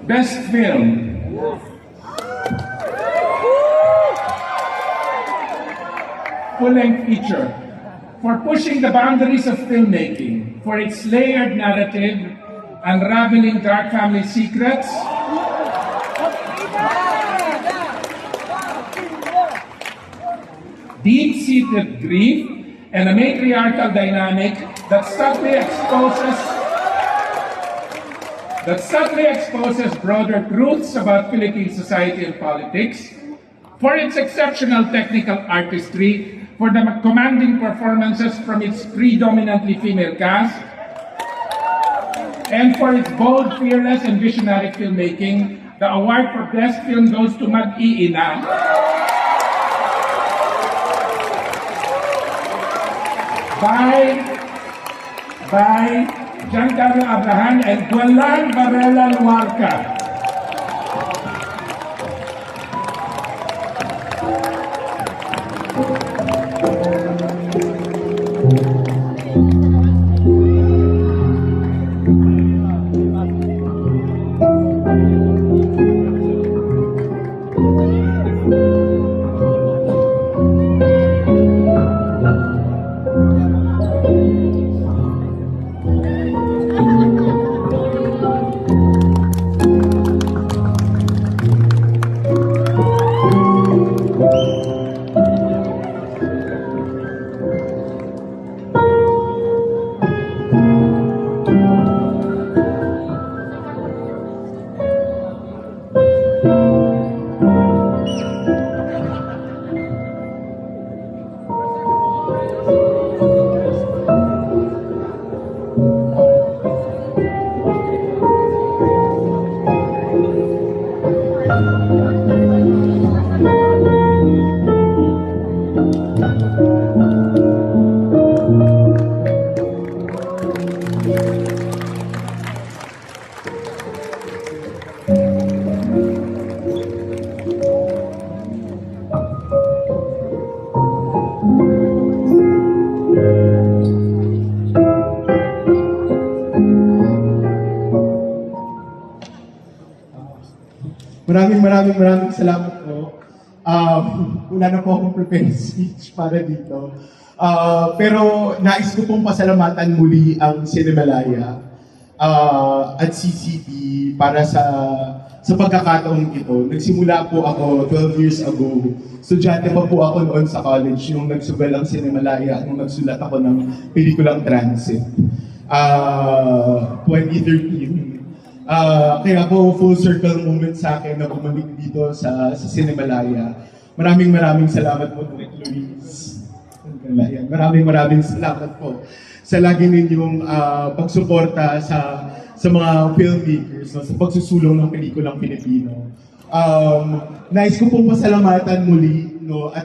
Best Film. Full-length feature. For pushing the boundaries of filmmaking, for its layered narrative, unraveling dark family secrets, deep-seated grief, and a matriarchal dynamic that subtly exposes broader truths about Philippine society and politics, for its exceptional technical artistry, for the commanding performances from its predominantly female cast, and for its bold, fearless, and visionary filmmaking. The award for Best Film goes to Mag-iina, by Giancarlo Abrahan and Gualan Varela Luarca. Maraming salamat po. Wala na po akong prepared speech para dito. Pero nais ko pong pasalamatan muli ang Cinemalaya at CCP para sa pagkakataong ito. Nagsimula po ako 12 years ago. Estudyante pa po ako noon sa college nung nagsugal ang Cinemalaya at nung nagsulat ako ng pelikulang Transit. 2013. Kaya po full circle moment sa akin na bumalik dito sa Cinemalaya. Maraming salamat po, Direk Luis. Maraming salamat po sa lagi ninyong pagsuporta sa mga filmmakers, no, sa pagsusulong ng pelikulang Pilipino. Nais ko pong pasalamatan muli, no, at